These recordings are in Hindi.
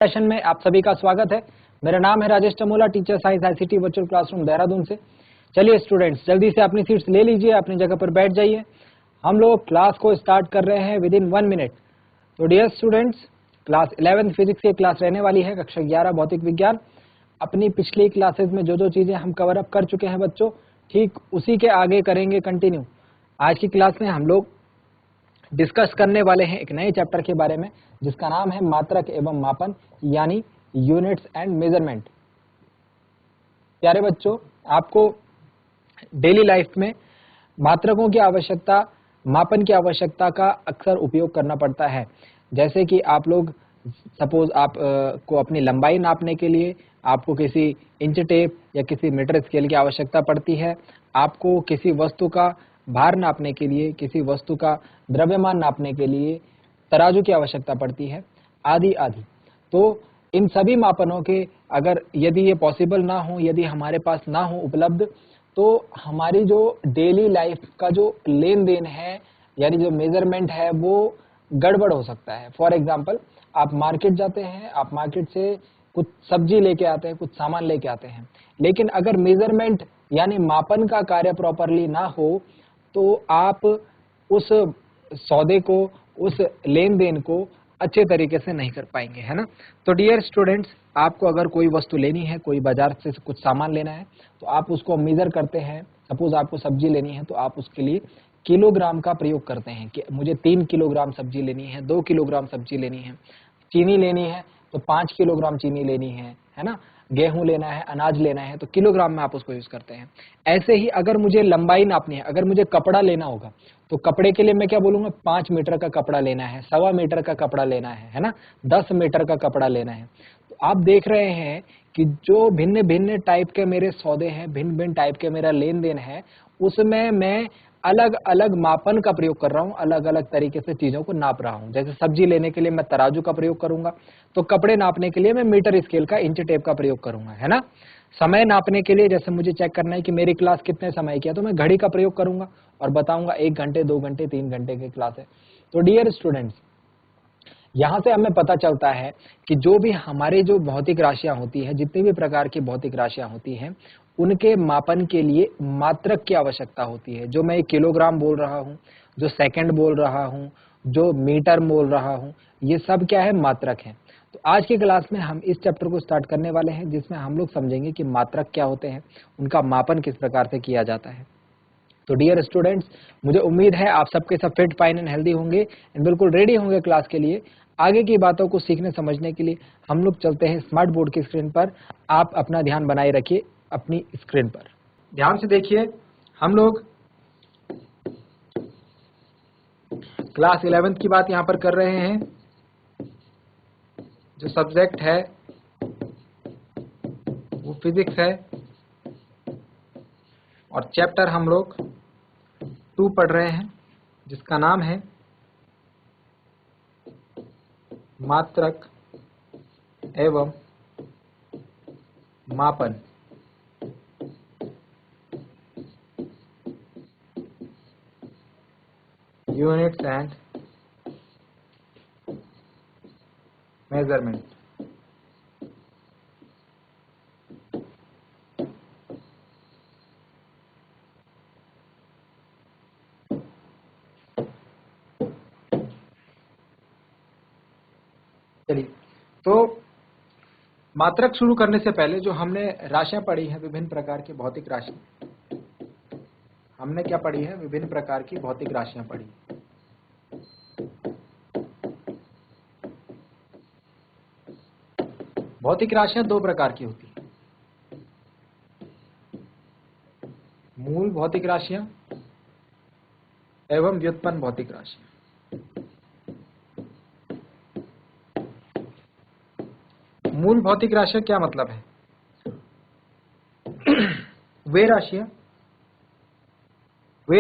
सेशन में आप सभी का स्वागत है। मेरा नाम है Rajesh Chamola, teacher science ICT virtual classroom Dehradun से। चलिए स्टूडेंट्स, जल्दी से अपनी सीट्स ले लीजिए, अपनी जगह पर बैठ जाइए। हम लोग क्लास को स्टार्ट कर रहे हैं विद इन 1 मिनट। तो डियर स्टूडेंट्स, क्लास 11 फिजिक्स की क्लास रहने वाली है, कक्षा 11 भौतिक विज्ञान। अपनी पिछली क्लासेस में जो जो चीजें हम कवर अप कर चुके हैं बच्चों, ठीक उसी के आगे करेंगे कंटिन्यू। आज की क्लास में हम लोग डिस्कस करने वाले हैं एक नए चैप्टर के बारे में, जिसका नाम है मात्रक एवं मापन, यानी यूनिट्स एंड मेजरमेंट। प्यारे बच्चों, आपको डेली लाइफ में मात्रकों की आवश्यकता, मापन की आवश्यकता का अक्सर उपयोग करना पड़ता है। जैसे कि आप लोग सपोज आप को अपनी लंबाई नापने के लिए आपको किसी इंच टेप या किसी मीटर स्केल की आवश्यकता पड़ती है। आपको किसी वस्तु का भार नापने के लिए, किसी वस्तु का द्रव्यमान नापने के लिए तराजू की आवश्यकता पड़ती है, आदि आदि। तो इन सभी मापनों के अगर यदि ये पॉसिबल ना हो, यदि हमारे पास ना हो उपलब्ध, तो हमारी जो डेली लाइफ का जो लेन देन है, यानी जो मेजरमेंट है, वो गड़बड़ हो सकता है। फॉर एग्जाम्पल, आप मार्केट जाते हैं, आप मार्केट से कुछ सब्जी लेके आते हैं, कुछ सामान लेके आते हैं, लेकिन अगर मेजरमेंट यानी मापन का कार्य प्रॉपरली ना हो, तो आप उस सौदे को, उस लेन देन को अच्छे तरीके से नहीं कर पाएंगे, है ना। तो डियर स्टूडेंट्स, आपको अगर कोई वस्तु लेनी है, कोई बाजार से कुछ सामान लेना है, तो आप उसको मेजर करते हैं। सपोज आपको सब्जी लेनी है, तो आप उसके लिए किलोग्राम का प्रयोग करते हैं कि मुझे 3 किलोग्राम सब्जी लेनी है, 2 किलोग्राम सब्जी लेनी है। चीनी लेनी है तो 5 किलोग्राम चीनी लेनी है ना। गेहूं लेना है, अनाज लेना है, तो किलोग्राम में आप उसको यूज करते हैं। ऐसे ही अगर मुझे लंबाई नापनी है, अगर मुझे कपड़ा लेना होगा, तो कपड़े के लिए मैं क्या बोलूंगा, 5 मीटर का कपड़ा लेना है, 1.25 मीटर का कपड़ा लेना है ना, 10 मीटर का कपड़ा लेना है। तो आप देख रहे हैं कि जो भिन्न भिन्न टाइप के मेरे सौदे हैं, भिन्न भिन्न टाइप के मेरा लेन देन है, उसमें मैं अलग अलग मापन का प्रयोग कर रहा हूं, अलग अलग तरीके से चीजों को नाप रहा हूं। जैसे सब्जी लेने के लिए मैं तराजू का प्रयोग करूंगा, तो कपड़े नापने के लिए मैं मीटर स्केल का, इंच टेप का प्रयोग करूंगा, है ना। समय नापने के लिए, जैसे मुझे चेक करना है कि मेरी क्लास कितने समय की है, तो मैं घड़ी का प्रयोग करूंगा और बताऊंगा 1 घंटे, 2 घंटे, 3 घंटे की क्लास है। तो डियर स्टूडेंट्स, यहाँ से हमें पता चलता है कि जो भी हमारे जो भौतिक राशियां होती है, जितनी भी प्रकार की भौतिक राशियां होती हैं, उनके मापन के लिए मात्रक की आवश्यकता होती है। जो मैं किलोग्राम बोल रहा हूँ, जो सेकंड बोल रहा हूँ, जो मीटर बोल रहा हूँ, ये सब क्या है, मात्रक है। तो आज की क्लास में हम इस चैप्टर को स्टार्ट करने वाले हैं, जिसमें हम लोग समझेंगे कि मात्रक क्या होते हैं, उनका मापन किस प्रकार से किया जाता है। तो डियर स्टूडेंट्स, मुझे उम्मीद है आप सबके सब फिट, फाइन एंड हेल्दी होंगे एंड बिल्कुल रेडी होंगे क्लास के लिए। आगे की बातों को सीखने समझने के लिए हम लोग चलते हैं स्मार्ट बोर्ड की स्क्रीन पर। आप अपना ध्यान बनाए रखिए अपनी स्क्रीन पर। ध्यान से देखिए, हम लोग क्लास 11 की बात यहाँ पर कर रहे हैं। जो सब्जेक्ट है वो फिजिक्स है और चैप्टर हम लोग 2 पढ़ रहे हैं, जिसका नाम है मात्रक एवं मापन। Units and measurement. चलिए, तो मात्रक शुरू करने से पहले जो हमने राशियां पढ़ी हैं, विभिन्न प्रकार की भौतिक राशि, हमने क्या पढ़ी है, विभिन्न प्रकार की भौतिक राशियां पढ़ी। भौतिक राशियां 2 प्रकार की होती है, मूल भौतिक राशियां एवं व्युत्पन्न भौतिक राशियां। मूल भौतिक राशियां क्या मतलब है? वे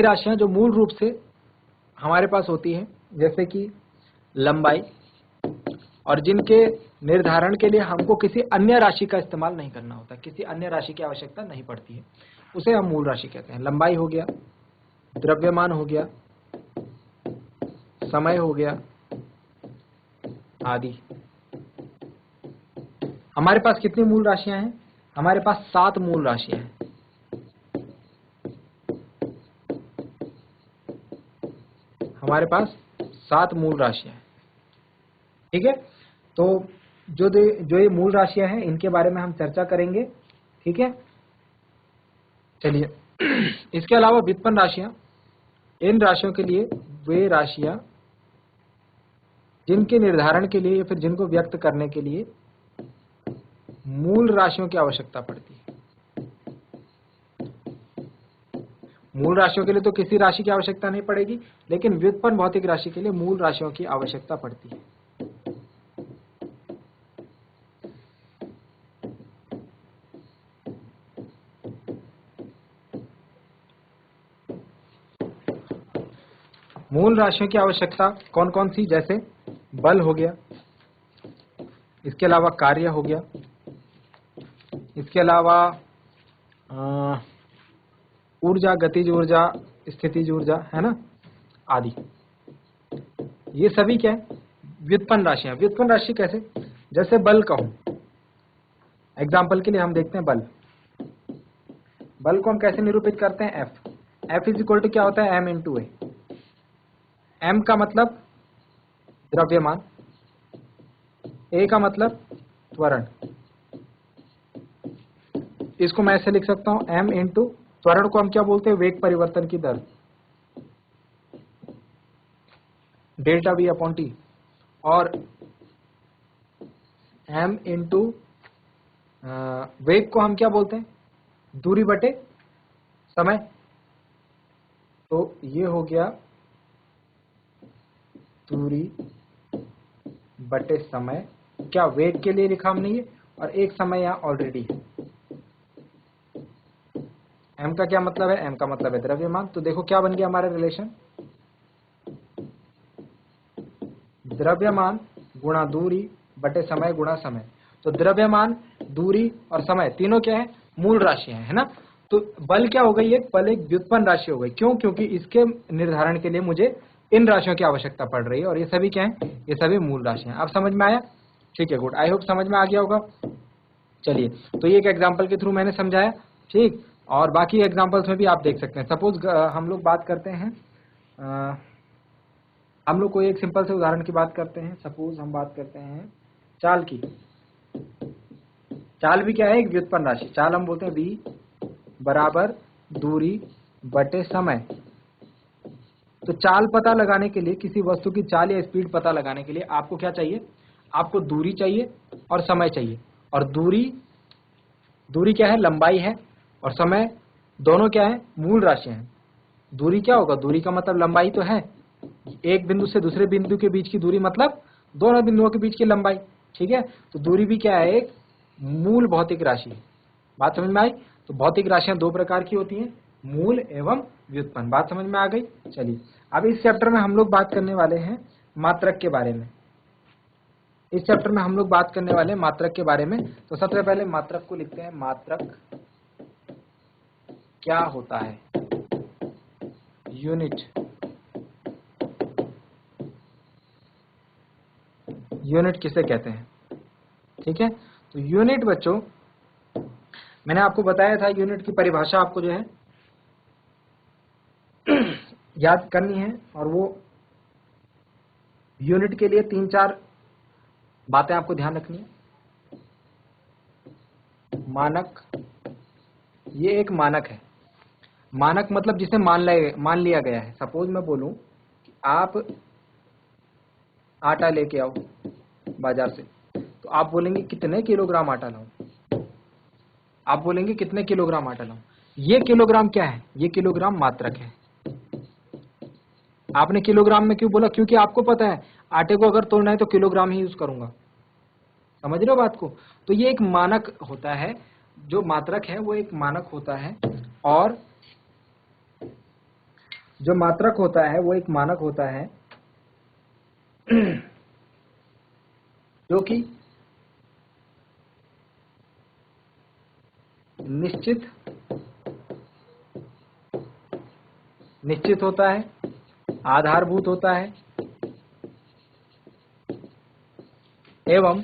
राशियां जो मूल रूप से हमारे पास होती हैं, जैसे कि लंबाई, और जिनके निर्धारण के लिए हमको किसी अन्य राशि का इस्तेमाल नहीं करना होता, किसी अन्य राशि की आवश्यकता नहीं पड़ती है, उसे हम मूल राशि कहते हैं। लंबाई हो गया, द्रव्यमान हो गया, समय हो गया, आदि। हमारे पास कितनी मूल राशियां हैं? हमारे पास 7 मूल राशियां हैं। हमारे पास 7 मूल राशियां हैं। ठीक है, तो जो ये मूल राशियां हैं इनके बारे में हम चर्चा करेंगे। ठीक है, चलिए इसके अलावा व्युत्पन्न राशियां, इन राशियों के लिए वे राशियां जिनके निर्धारण के लिए या फिर जिनको व्यक्त करने के लिए मूल राशियों की आवश्यकता पड़ती है। मूल राशियों के लिए तो किसी राशि की आवश्यकता नहीं पड़ेगी, लेकिन व्युत्पन्न भौतिक राशि के लिए मूल राशियों की आवश्यकता पड़ती है। मूल राशियों की आवश्यकता कौन कौन सी? जैसे बल हो गया, इसके अलावा कार्य हो गया, इसके अलावा ऊर्जा, गतिज ऊर्जा, स्थितिज ऊर्जा, है ना, आदि। ये सभी क्या है? व्युत्पन्न राशियां। व्युत्पन्न राशि कैसे? जैसे बल कहूं, एग्जाम्पल के लिए हम देखते हैं बल। बल को हम कैसे निरूपित करते हैं? एफ इज इक्वल टू क्या होता है? एम इंटू ए। एम का मतलब द्रव्यमान, ए का मतलब त्वरण। इसको मैं ऐसे लिख सकता हूं, एम इंटू त्वरण को हम क्या बोलते हैं? वेग परिवर्तन की दर, डेल्टा वी अपॉन टी। और एम इंटू वेग को हम क्या बोलते हैं? दूरी बटे समय। तो ये हो गया दूरी बटे समय। क्या वेग के लिए लिखा हमने ये, और एक समय यहां ऑलरेडी है। एम का क्या मतलब है? एम का मतलब है द्रव्यमान। तो देखो क्या बन गया हमारा रिलेशन, द्रव्यमान गुणा दूरी बटे समय गुणा समय। तो द्रव्यमान, दूरी और समय तीनों क्या है? मूल राशियां है ना। तो बल क्या हो गई? बल एक व्युत्पन्न राशि हो गई। क्यों? क्योंकि इसके निर्धारण के लिए मुझे इन राशियों की आवश्यकता पड़ रही है, और ये सभी क्या है? ये सभी मूल राशियां। अब समझ में आया? ठीक है, गुड, आई होप समझ में आ गया होगा। चलिए, तो ये एक एग्जाम्पल के थ्रू मैंने समझाया। ठीक, और बाकी एग्जाम्पल्स में भी आप देख सकते हैं। सपोज हम लोग बात करते हैं, हम लोग कोई एक सिंपल से उदाहरण की बात करते हैं। सपोज हम बात करते हैं चाल की। चाल भी क्या है? एक व्युत्पन्न राशि। चाल हम बोलते हैं v बराबर दूरी बटे समय। तो चाल पता लगाने के लिए, किसी वस्तु की चाल या स्पीड पता लगाने के लिए आपको क्या चाहिए? आपको दूरी चाहिए और समय चाहिए। और दूरी क्या है? लंबाई है, और समय दोनों क्या है? मूल राशियां हैं। दूरी क्या होगा? दूरी का मतलब लंबाई तो है, एक बिंदु से दूसरे बिंदु के बीच की दूरी मतलब दोनों बिंदुओं के बीच की लंबाई। ठीक है, तो दूरी भी क्या है? एक मूल भौतिक राशि है। बात समझ में आई? तो भौतिक राशियां दो प्रकार की होती हैं, मूल एवं व्युत्पन्न। बात समझ में आ गई? चलिए, अब इस चैप्टर में हम लोग बात करने वाले हैं मात्रक के बारे में। इस चैप्टर में हम लोग बात करने वाले हैं मात्रक के बारे में। तो सबसे पहले मात्रक को लिखते हैं। मात्रक क्या होता है? यूनिट। यूनिट किसे कहते हैं? ठीक है, तो यूनिट बच्चों, मैंने आपको बताया था यूनिट की परिभाषा आपको जो है याद करनी है। और वो यूनिट के लिए 3-4 बातें आपको ध्यान रखनी है। मानक, ये एक मानक है। मानक मतलब जिसे मान लिया गया है। सपोज मैं बोलूं कि आप आटा लेके आओ बाजार से, तो आप बोलेंगे कितने किलोग्राम आटा लाऊं? आप बोलेंगे कितने किलोग्राम आटा लाऊं? ये किलोग्राम क्या है? ये किलोग्राम मात्रक है। आपने किलोग्राम में क्यों बोला? क्योंकि आपको पता है आटे को अगर तोड़ना है तो किलोग्राम ही यूज करूंगा। समझ रहे हो बात को? तो ये एक मानक होता है। जो मात्रक है वो एक मानक होता है, और जो मात्रक होता है वो एक मानक होता है जो कि निश्चित होता है, आधारभूत होता है, एवं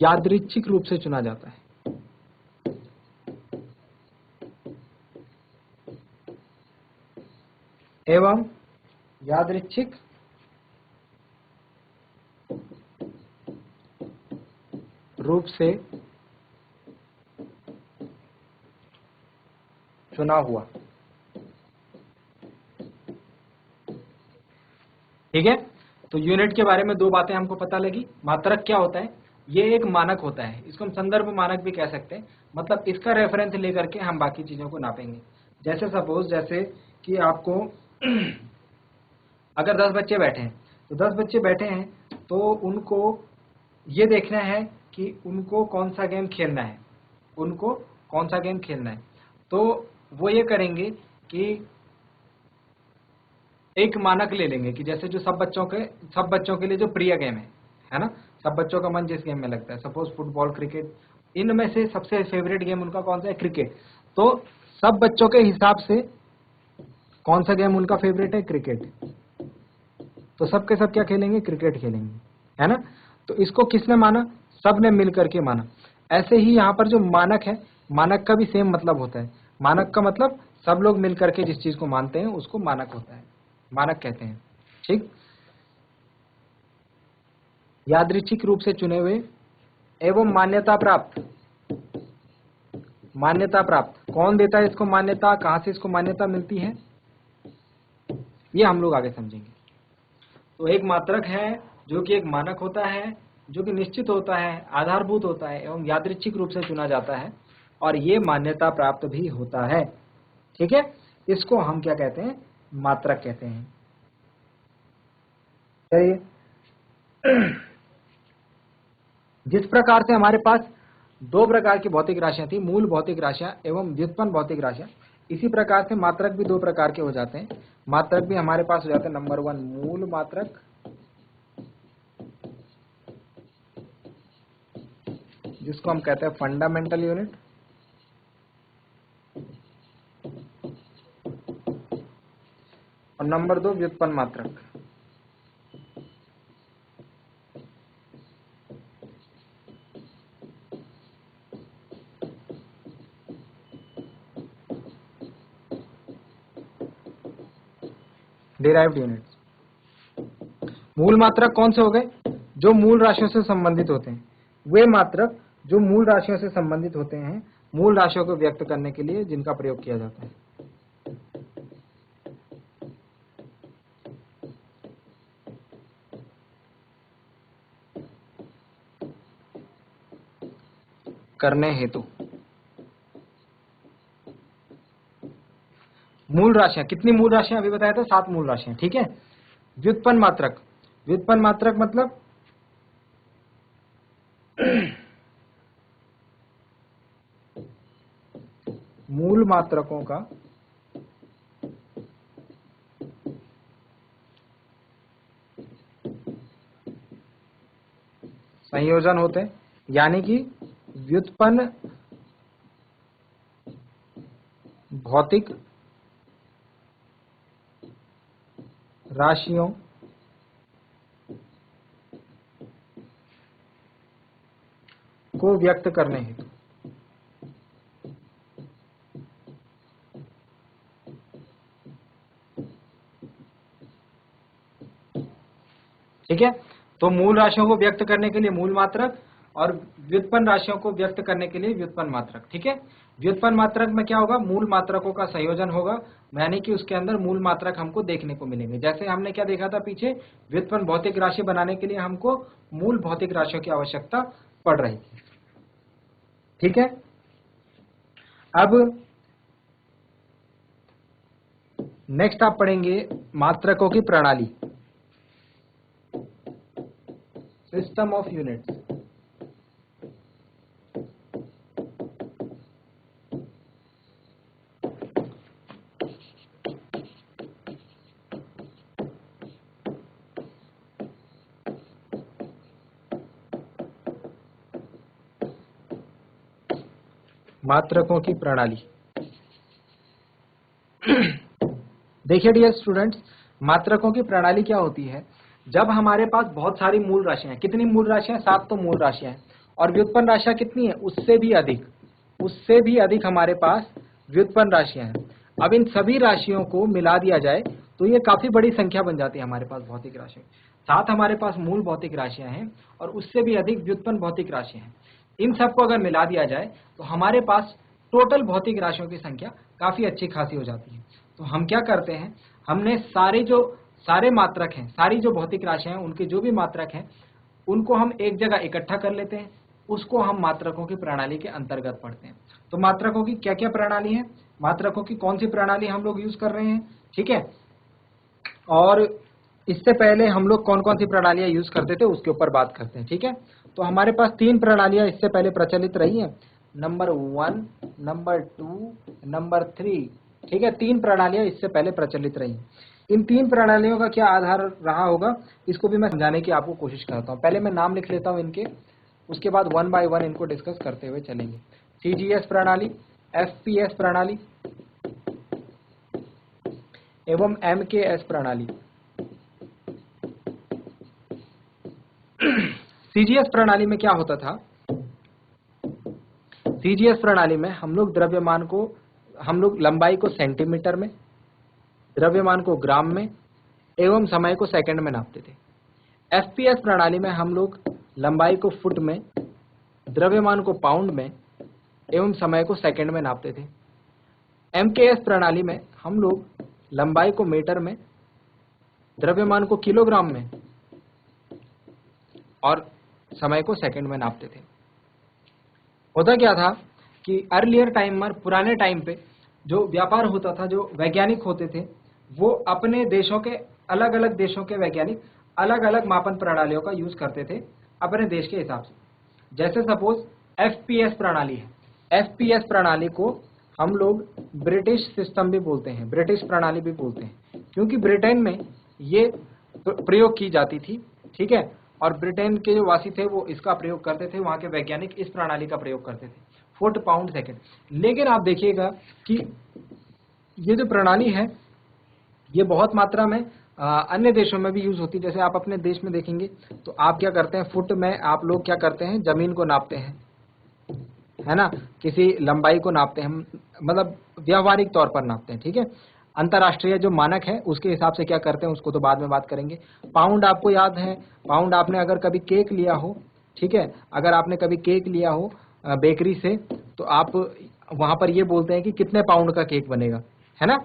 यादृच्छिक रूप से चुना जाता है। एवं यादृच्छिक रूप से चुना हुआ। ठीक है, तो यूनिट के बारे में दो बातें हमको पता लगी। मात्रक क्या होता है? ये एक मानक होता है, इसको हम संदर्भ मानक भी कह सकते हैं। मतलब इसका रेफरेंस लेकर के हम बाकी चीजों को नापेंगे। जैसे सपोज, जैसे कि आपको अगर 10 बच्चे बैठे हैं, तो 10 बच्चे बैठे हैं तो उनको ये देखना है कि उनको कौन सा गेम खेलना है, उनको कौन सा गेम खेलना है। तो वो ये करेंगे कि एक मानक ले लेंगे कि जैसे जो सब बच्चों के लिए जो प्रिय गेम है ना, सब बच्चों का मन जिस गेम में लगता है, सपोज फुटबॉल, क्रिकेट, इनमें से सबसे फेवरेट गेम उनका कौन सा है? क्रिकेट। तो सब बच्चों के हिसाब से कौन सा गेम उनका फेवरेट है? क्रिकेट। तो सब के सब क्या खेलेंगे? क्रिकेट खेलेंगे, है ना। तो इसको किसने माना? सब ने मिल करके माना। ऐसे ही यहाँ पर जो मानक है, मानक का भी सेम मतलब होता है। मानक का मतलब सब लोग मिल करके जिस चीज को मानते हैं उसको मानक होता है, मानक कहते हैं। ठीक। यादृच्छिक रूप से चुने हुए एवं मान्यता प्राप्त। मान्यता प्राप्त कौन देता है इसको मान्यता? कहां से इसको मान्यता मिलती है, ये हम लोग आगे समझेंगे। तो एक मात्रक है जो कि एक मानक होता है, जो कि निश्चित होता है, आधारभूत होता है एवं यादृच्छिक रूप से चुना जाता है, और ये मान्यता प्राप्त भी होता है। ठीक है, इसको हम क्या कहते हैं? मात्रक कहते हैं। चलिए, जिस प्रकार से हमारे पास दो प्रकार की भौतिक राशियां थी, मूल भौतिक राशियां एवं व्युत्पन्न भौतिक राशियां, इसी प्रकार से मात्रक भी दो प्रकार के हो जाते हैं। मात्रक भी हमारे पास हो जाते हैं, नंबर 1 मूल मात्रक, जिसको हम कहते हैं फंडामेंटल यूनिट, और नंबर 2 व्युत्पन्न मात्रक। Derived units. मूल मात्रक कौन से हो गए? जो मूल राशियों से संबंधित होते हैं। वे मात्रक जो मूल राशियों से संबंधित होते हैं, मूल राशियों को व्यक्त करने के लिए जिनका प्रयोग किया जाता है। करने हेतु। मूल राशियां कितनी? मूल राशियां अभी बताया था 7 मूल राशियां। ठीक है। व्युत्पन्न मात्रक, व्युत्पन्न मात्रक मतलब मूल मात्रकों का संयोजन होते हैं, यानी कि व्युत्पन्न भौतिक राशियों को व्यक्त करने हेतु। ठीक है, तो मूल राशियों को व्यक्त करने के लिए मूल मात्रक और व्युत्पन्न राशियों को व्यक्त करने के लिए व्युत्पन्न मात्रक। ठीक है, व्युत्पन्न मात्रक में क्या होगा? मूल मात्रकों का संयोजन होगा, यानी कि उसके अंदर मूल मात्रक हमको देखने को मिलेंगे। जैसे हमने क्या देखा था पीछे, व्युत्पन्न भौतिक राशि बनाने के लिए हमको मूल भौतिक राशियों की आवश्यकता पड़ रही थी। ठीक है, अब नेक्स्ट आप पढ़ेंगे मात्रकों की प्रणाली, सिस्टम ऑफ यूनिट्स। मात्रकों की प्रणाली। देखिए डियर स्टूडेंट्स, मात्रकों की प्रणाली क्या होती है? जब हमारे पास बहुत सारी मूल राशियां हैं, कितनी मूल राशियां? 7 तो मूल राशियां हैं, और व्युत्पन्न राशियां कितनी है, उससे भी अधिक हमारे पास व्युत्पन्न राशियां हैं। अब इन सभी राशियों को मिला दिया जाए तो ये काफी बड़ी संख्या बन जाती है हमारे पास भौतिक राशियों। 7 हमारे पास मूल भौतिक राशियां हैं और उससे भी अधिक व्युत्पन्न भौतिक राशियां हैं। इन सबको अगर मिला दिया जाए तो हमारे पास टोटल भौतिक राशियों की संख्या काफी अच्छी खासी हो जाती है। तो हम क्या करते हैं, हमने सारे मात्रक हैं, सारी जो भौतिक राशियां हैं उनके जो भी मात्रक हैं उनको हम एक जगह इकट्ठा कर लेते हैं, उसको हम मात्रकों की प्रणाली के अंतर्गत पढ़ते हैं। तो मात्रकों की क्या क्या प्रणाली है, मात्रकों की कौन सी प्रणाली हम लोग यूज कर रहे हैं, ठीक है। और इससे पहले हम लोग कौन कौन सी प्रणालियां यूज करते थे उसके ऊपर बात करते हैं, ठीक है। तो हमारे पास 3 प्रणालियां इससे पहले प्रचलित रही हैं, नंबर 1, नंबर 2, नंबर 3, ठीक है। 3 प्रणालियां इससे पहले प्रचलित रही। इन 3 प्रणालियों का क्या आधार रहा होगा, इसको भी मैं समझाने की आपको कोशिश करता हूं। पहले मैं नाम लिख लेता हूं इनके, उसके बाद 1 बाय 1 इनको डिस्कस करते हुए चलेंगे। CGS प्रणाली, FPS प्रणाली एवं MKS प्रणाली। CGS प्रणाली में क्या होता था, CGS प्रणाली में हम लोग लंबाई को सेंटीमीटर में, द्रव्यमान को ग्राम में एवं समय को सेकंड में नापते थे। FPS प्रणाली में हम लोग लंबाई को फुट में, द्रव्यमान को पाउंड में एवं समय को सेकंड में नापते थे। MKS प्रणाली में हम लोग लंबाई को मीटर में, द्रव्यमान को किलोग्राम में और समय को सेकंड में नापते थे। होता क्या था कि अर्लियर टाइम में, पुराने टाइम पे जो व्यापार होता था, जो वैज्ञानिक होते थे वो अपने देशों के, अलग अलग देशों के वैज्ञानिक अलग अलग मापन प्रणालियों का यूज करते थे अपने देश के हिसाब से। जैसे सपोज FPS प्रणाली है, FPS प्रणाली को हम लोग ब्रिटिश सिस्टम भी बोलते हैं, ब्रिटिश प्रणाली भी बोलते हैं, क्योंकि ब्रिटेन में ये प्रयोग की जाती थी, ठीक है। और ब्रिटेन के जो वासी थे वो इसका प्रयोग करते थे, वहां के वैज्ञानिक इस प्रणाली का प्रयोग करते थे, फुट पाउंड सेकंड। लेकिन आप देखिएगा कि ये जो प्रणाली है ये बहुत मात्रा में अन्य देशों में भी यूज होती है। जैसे आप अपने देश में देखेंगे तो आप क्या करते हैं, फुट में आप लोग क्या करते हैं, जमीन को नापते हैं, है ना, किसी लंबाई को नापते हैं, मतलब व्यावहारिक तौर पर नापते हैं, ठीक है। अंतरराष्ट्रीय जो मानक है उसके हिसाब से क्या करते हैं उसको तो बाद में बात करेंगे। पाउंड आपको याद है, पाउंड आपने अगर कभी केक लिया हो, ठीक है, अगर आपने कभी केक लिया हो बेकरी से, तो आप वहां पर ये बोलते हैं कि कितने पाउंड का केक बनेगा, है ना।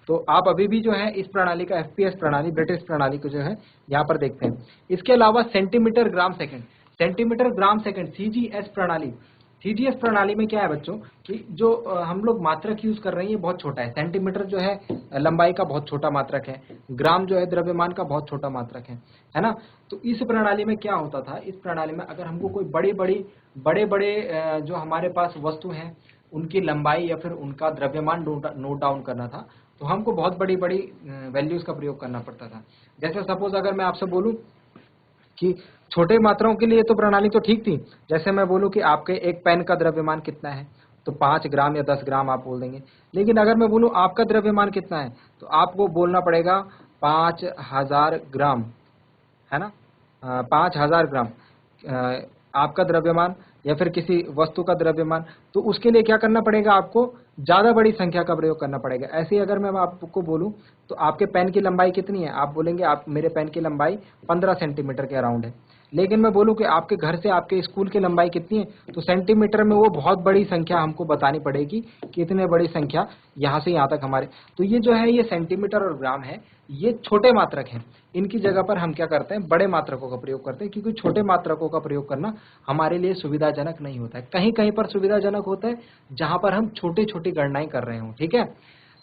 तो आप अभी भी जो है इस प्रणाली का, FPS प्रणाली, ब्रिटिश प्रणाली को जो है यहाँ पर देखते हैं। इसके अलावा centimetre gram second, centimetre gram second CGS प्रणाली। CGS प्रणाली में क्या है बच्चों कि जो हम लोग मात्रक यूज कर रहे हैं ये बहुत छोटा है। सेंटीमीटर जो है लंबाई का बहुत छोटा मात्रक है, ग्राम जो है द्रव्यमान का बहुत छोटा मात्रक है ना। तो इस प्रणाली में क्या होता था, इस प्रणाली में अगर हमको कोई बड़े बड़े जो हमारे पास वस्तु हैं उनकी लंबाई या फिर उनका द्रव्यमान नोट डाउन करना था तो हमको बहुत बड़ी बड़ी वैल्यूज का प्रयोग करना पड़ता था। जैसे सपोज अगर मैं आपसे बोलूं कि छोटे मात्राओं के लिए तो प्रणाली तो ठीक थी, जैसे मैं बोलूं कि आपके एक पेन का द्रव्यमान कितना है तो 5 ग्राम या 10 ग्राम आप बोल देंगे। लेकिन अगर मैं बोलूं आपका द्रव्यमान कितना है तो आपको बोलना पड़ेगा 5000 ग्राम, है ना, 5000 ग्राम आपका द्रव्यमान या फिर किसी वस्तु का द्रव्यमान। तो उसके लिए क्या करना पड़ेगा, आपको ज्यादा बड़ी संख्या का प्रयोग करना पड़ेगा। ऐसे ही अगर मैं आपको बोलूं तो आपके पेन की लंबाई कितनी है, आप बोलेंगे आप मेरे पेन की लंबाई 15 सेंटीमीटर के अराउंड है। लेकिन मैं बोलूं कि आपके घर से आपके स्कूल की लंबाई कितनी है तो सेंटीमीटर में वो बहुत बड़ी संख्या हमको बतानी पड़ेगी कि इतने बड़ी संख्या यहाँ से यहाँ तक हमारे। तो ये जो है ये सेंटीमीटर और ग्राम है, ये छोटे मात्रक हैं। इनकी जगह पर हम क्या करते हैं, बड़े मात्रकों का प्रयोग करते हैं, क्योंकि छोटे मात्रकों का प्रयोग करना हमारे लिए सुविधाजनक नहीं होता है। कहीं कहीं पर सुविधाजनक होता है जहां पर हम छोटी छोटी गणनाएं कर रहे हो, ठीक है।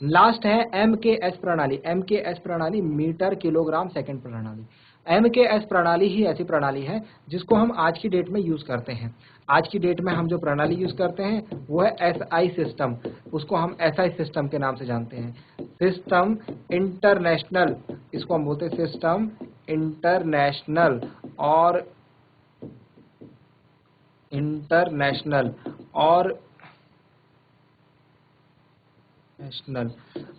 लास्ट है MKS प्रणाली। MKS प्रणाली मीटर किलोग्राम सेकंड प्रणाली। MKS प्रणाली ही ऐसी प्रणाली है जिसको हम आज की डेट में यूज करते हैं। आज की डेट में हम जो प्रणाली यूज करते हैं वो है SI सिस्टम, उसको हम SI सिस्टम के नाम से जानते हैं, सिस्टम इंटरनेशनल, इसको हम बोलते हैं सिस्टम इंटरनेशनल और नेशनल,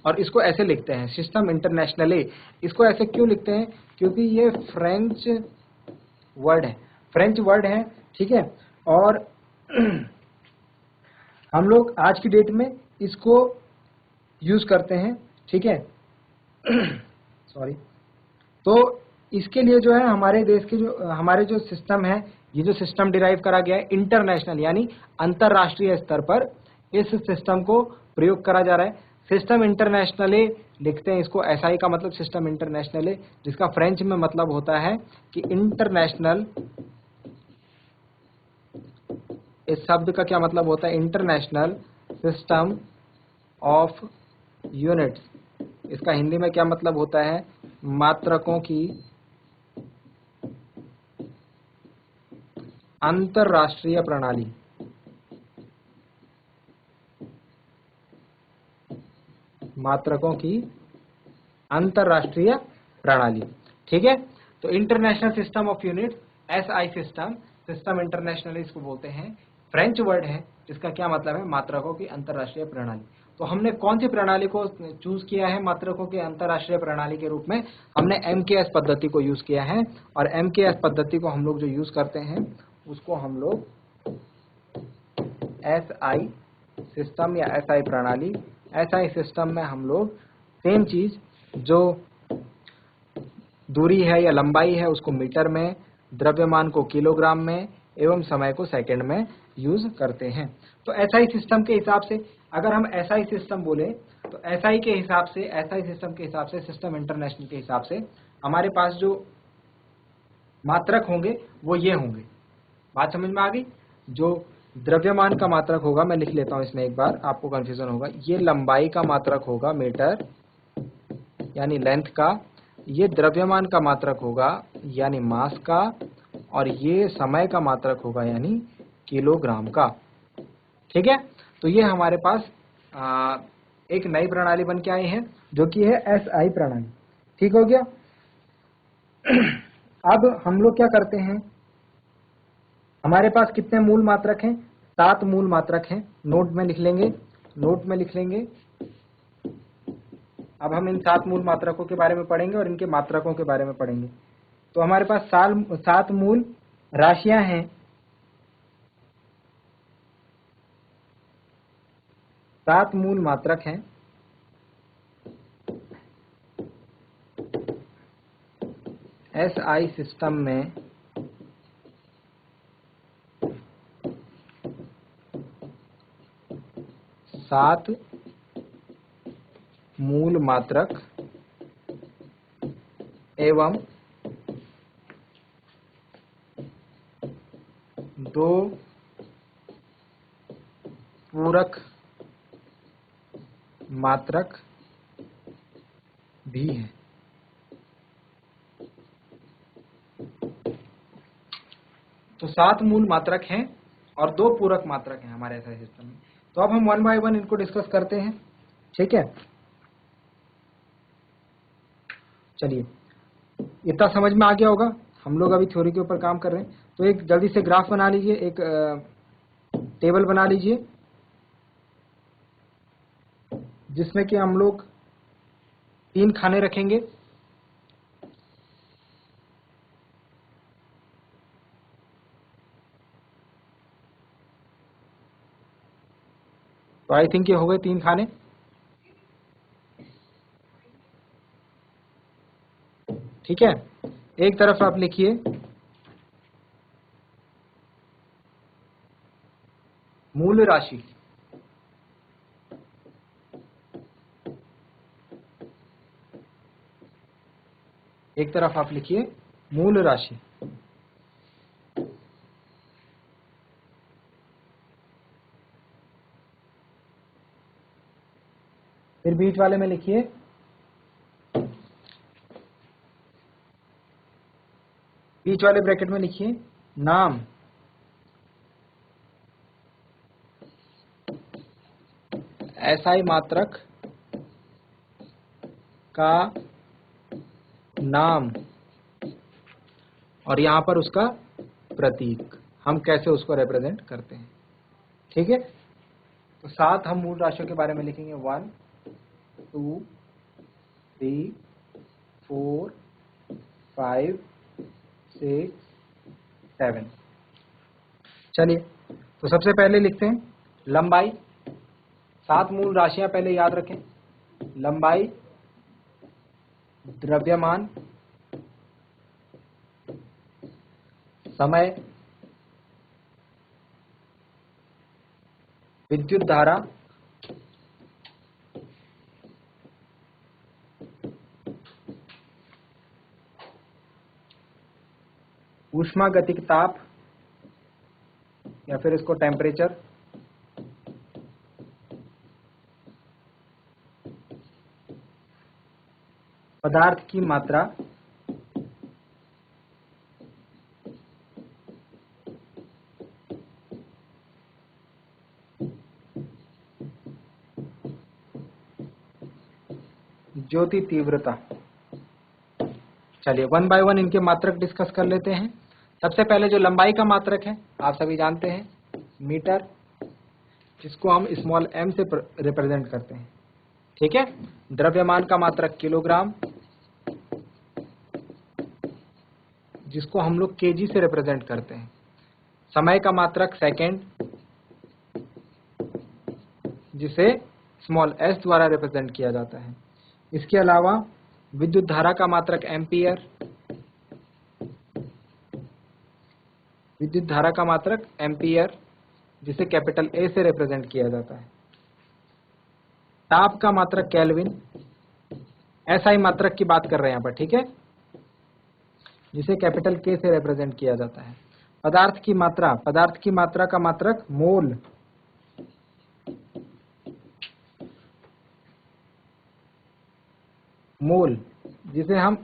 और इसको ऐसे लिखते हैं सिस्टम इंटरनेशनल। इसको ऐसे क्यों लिखते हैं, क्योंकि ये फ्रेंच वर्ड है, ठीक है। और हम लोग आज की डेट में इसको यूज करते हैं, ठीक है। सॉरी। तो इसके लिए जो है हमारे देश के जो हमारे जो सिस्टम है, ये जो सिस्टम डिराइव करा गया है इंटरनेशनल यानी अंतरराष्ट्रीय स्तर पर इस सिस्टम को प्रयोग करा जा रहा है। सिस्टम इंटरनेशनले लिखते हैं इसको, एसआई का मतलब सिस्टम इंटरनेशनले, जिसका फ्रेंच में मतलब होता है कि इंटरनेशनल। इस शब्द का क्या मतलब होता है? International system of units. इसका हिंदी में क्या मतलब होता है? मात्रकों की अंतरराष्ट्रीय प्रणाली। मात्रकों की अंतरराष्ट्रीय प्रणाली, ठीक है। तो international system of units, SI system, system international इसको बोलते हैं। फ्रेंच वर्ड है जिसका क्या मतलब है? मात्रकों की अंतरराष्ट्रीय प्रणाली। तो हमने कौन सी प्रणाली को चूज किया है मात्रकों की अंतरराष्ट्रीय प्रणाली के रूप में? हमने एमकेएस पद्धति को यूज किया है। और एमकेएस पद्धति को हम लोग जो यूज करते हैं उसको हम लोग एसआई सिस्टम या एसआई प्रणाली, एसआई सिस्टम में हम लोग सेम चीज, जो दूरी है या लंबाई है उसको मीटर में, द्रव्यमान को किलोग्राम में एवं समय को सेकंड में यूज करते हैं। तो एसआई सिस्टम के हिसाब से अगर हम एसआई सिस्टम बोले तो एसआई के हिसाब से, एसआई सिस्टम के हिसाब से, सिस्टम इंटरनेशनल के हिसाब से हमारे पास जो मात्रक होंगे वो ये होंगे। बात समझ में आ गई? जो द्रव्यमान का मात्रक होगा, मैं लिख लेता हूं इसमें एक बार, आपको कंफ्यूजन होगा। ये लंबाई का मात्रक होगा मीटर यानी लेंथ का, ये द्रव्यमान का मात्रक होगा यानी मास का, और ये समय का मात्रक होगा यानी किलोग्राम का, ठीक है। तो ये हमारे पास एक नई प्रणाली बन के आई है जो कि है एसआई प्रणाली, ठीक हो गया। अब हम लोग क्या करते हैं, हमारे पास कितने मूल मात्रक हैं? 7 मूल मात्रक हैं। नोट में लिख लेंगे, नोट में लिख लेंगे। अब हम इन 7 मूल मात्रकों के बारे में पढ़ेंगे और इनके मात्रकों के बारे में पढ़ेंगे। तो हमारे पास 7 मूल राशियां हैं। 7 मूल मात्रक हैं। एसआई सिस्टम में 7 मूल मात्रक एवं 2 पूरक मात्रक भी हैं। तो 7 मूल मात्रक हैं और 2 पूरक मात्रक हैं हमारे एसआई सिस्टम में। तो अब हम 1 बाय 1 इनको डिस्कस करते हैं, ठीक है। चलिए, इतना समझ में आ गया होगा। हम लोग अभी थ्योरी के ऊपर काम कर रहे हैं। तो एक जल्दी से ग्राफ बना लीजिए, एक टेबल बना लीजिए जिसमें कि हम लोग 3 खाने रखेंगे। तो आई थिंक ये हो गए 3 खाने, ठीक है। एक तरफ आप लिखिए मूल राशि, एक तरफ आप लिखिए मूल राशि। फिर बीच वाले में लिखिए बीच वाले ब्रैकेट में लिखिए नाम। एसआई मात्रक का नाम और यहां पर उसका प्रतीक, हम कैसे उसको रिप्रेजेंट करते हैं, ठीक है। तो 7 हम मूल राशियों के बारे में लिखेंगे। 1 2 3 4 5 6 7। चलिए, तो सबसे पहले लिखते हैं लंबाई, 7 मूल राशियां पहले याद रखें। लंबाई, द्रव्यमान, समय, विद्युत धारा, ऊष्मागतिक ताप या फिर इसको टेम्परेचर, पदार्थ की मात्रा, ज्योति तीव्रता। चलिए वन बाय वन इनके मात्रक डिस्कस कर लेते हैं। सबसे पहले जो लंबाई का मात्रक है आप सभी जानते हैं मीटर, जिसको हम स्मॉल m से रिप्रेजेंट करते हैं, ठीक है। द्रव्यमान का मात्रक किलोग्राम, जिसको हम लोग केजी से रिप्रेजेंट करते हैं। समय का मात्रक सेकेंड, जिसे स्मॉल s द्वारा रिप्रेजेंट किया जाता है। इसके अलावा विद्युत धारा का मात्रक एम्पियर, विद्युत धारा का मात्रक एम्पियर, जिसे कैपिटल A से रिप्रेजेंट किया जाता है। ताप का मात्रक केल्विन, SI मात्रक की बात कर रहे हैं यहाँ पर, ठीक है, जिसे कैपिटल K से रिप्रेजेंट किया जाता है। पदार्थ की मात्रा, पदार्थ की मात्रा का मात्रक मोल, मोल, जिसे हम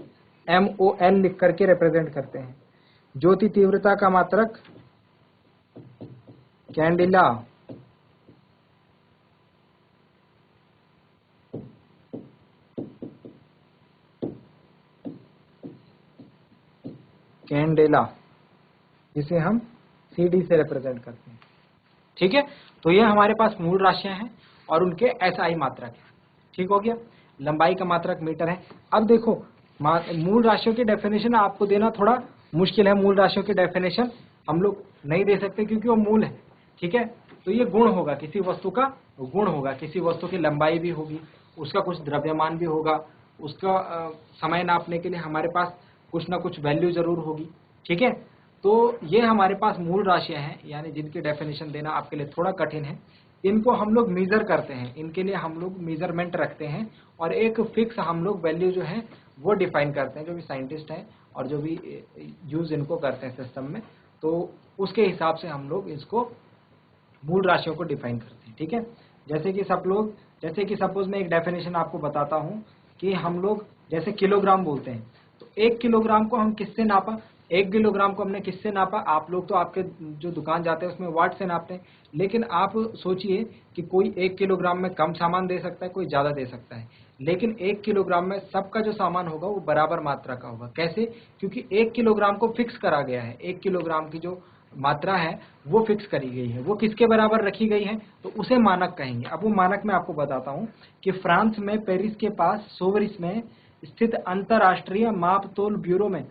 MOL लिख करके रिप्रेजेंट करते हैं। ज्योति तीव्रता का मात्रक कैंडिला, कैंडेला, जिसे हम CD से रिप्रेजेंट करते हैं, ठीक है। तो ये हमारे पास मूल राशियां हैं और उनके SI मात्रक है, ठीक हो गया। लंबाई का मात्रक मीटर है। अब देखो मूल राशियों की डेफिनेशन आपको देना थोड़ा मुश्किल है। मूल राशियों की डेफिनेशन हम लोग नहीं दे सकते क्योंकि वो मूल है, ठीक है। तो ये गुण होगा, किसी वस्तु का गुण होगा, किसी वस्तु की लंबाई भी होगी, उसका कुछ द्रव्यमान भी होगा, उसका समय नापने के लिए हमारे पास कुछ ना कुछ वैल्यू जरूर होगी, ठीक है। तो ये हमारे पास मूल राशियां हैं, यानी जिनकी डेफिनेशन देना आपके लिए थोड़ा कठिन है। इनको हम लोग मेजर करते हैं, इनके लिए हम लोग मेजरमेंट रखते हैं और एक फिक्स हम लोग वैल्यू जो है वो डिफाइन करते हैं, जो भी साइंटिस्ट हैं और जो भी यूज इनको करते हैं सिस्टम में, तो उसके हिसाब से हम लोग इसको मूल राशियों को डिफाइन करते हैं, ठीक है। जैसे कि सपोज मैं एक डेफिनेशन आपको बताता हूँ कि हम लोग जैसे किलोग्राम बोलते हैं, तो 1 किलोग्राम को हम किससे नापा, 1 किलोग्राम को हमने किससे नापा। आप लोग तो आपके जो दुकान जाते हैं उसमें वाट से नापते हैं, लेकिन आप सोचिए कि कोई 1 किलोग्राम में कम सामान दे सकता है, कोई ज़्यादा दे सकता है, लेकिन 1 किलोग्राम में सबका जो सामान होगा वो बराबर मात्रा का होगा। कैसे? क्योंकि 1 किलोग्राम को फिक्स करा गया है, 1 किलोग्राम की जो मात्रा है वो फिक्स करी गई है, वो किसके बराबर रखी गई है, तो उसे मानक कहेंगे। अब वो मानक मैं आपको बताता हूँ कि फ्रांस में पेरिस के पास सोवरिस में स्थित अंतरराष्ट्रीय मापतोल ब्यूरो में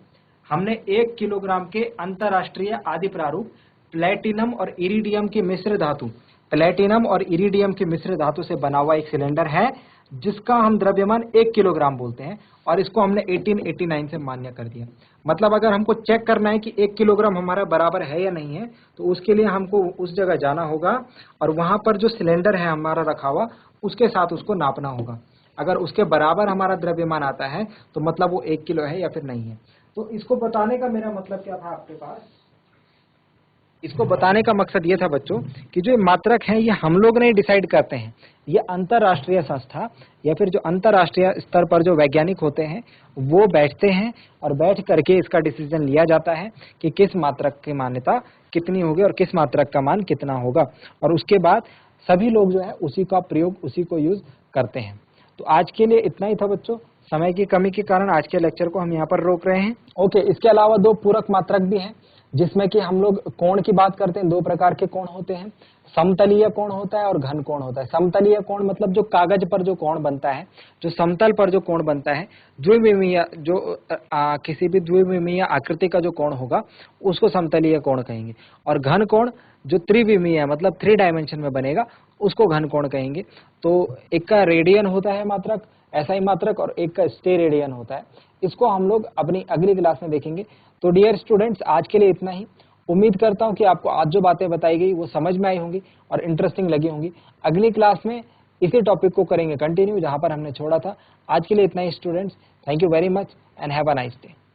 हमने 1 किलोग्राम के अंतरराष्ट्रीय आदि प्रारूप प्लेटिनम और इरिडियम की मिश्र धातु, प्लेटिनम और इरिडियम की मिश्र धातु से बना हुआ एक सिलेंडर है, जिसका हम द्रव्यमान 1 किलोग्राम बोलते हैं, और इसको हमने 1889 से मान्य कर दिया। मतलब अगर हमको चेक करना है कि 1 किलोग्राम हमारा बराबर है या नहीं है, तो उसके लिए हमको उस जगह जाना होगा और वहां पर जो सिलेंडर है हमारा रखा हुआ उसके साथ उसको नापना होगा। अगर उसके बराबर हमारा द्रव्यमान आता है तो मतलब वो 1 किलो है या फिर नहीं है। तो इसको बताने का मेरा मतलब क्या था आपके पास, इसको बताने का मकसद ये था बच्चों कि जो मात्रक है ये हम लोग नहीं डिसाइड करते हैं, ये अंतरराष्ट्रीय संस्था या फिर जो अंतरराष्ट्रीय स्तर पर जो वैज्ञानिक होते हैं वो बैठते हैं और बैठ करके इसका डिसीजन लिया जाता है कि किस मात्रक की मान्यता कितनी होगी और किस मात्रक का मान कितना होगा, और उसके बाद सभी लोग जो है उसी का प्रयोग, उसी को यूज करते हैं। तो आज के लिए इतना ही था बच्चों, समय की कमी के कारण आज के लेक्चर को हम यहाँ पर रोक रहे हैं। ओके, इसके अलावा 2 पूरक मात्रक भी हैं, जिसमें कि हम लोग कोण की बात करते हैं। दो प्रकार के कोण होते हैं, समतलीय कोण होता है और घन कोण होता है। समतलीय कोण मतलब जो कागज पर जो कोण बनता है, जो समतल पर जो कोण बनता है, द्विविमीय जो किसी भी द्विविमीय आकृति का जो कोण होगा उसको समतलीय कोण कहेंगे। और घन कोण जो त्रिविमीय है, मतलब 3 डायमेंशन में बनेगा, उसको घन कोण कहेंगे। तो एक का रेडियन होता है मात्रक, SI मात्रक, और एक का स्टेरेडियन होता है। इसको हम लोग अपनी अगली क्लास में देखेंगे। तो डियर स्टूडेंट्स, आज के लिए इतना ही। उम्मीद करता हूं कि आपको आज जो बातें बताई गई वो समझ में आई होंगी और इंटरेस्टिंग लगी होंगी। अगली क्लास में इसी टॉपिक को करेंगे कंटिन्यू जहां पर हमने छोड़ा था। आज के लिए इतना ही students. Thank you very much and have a nice day.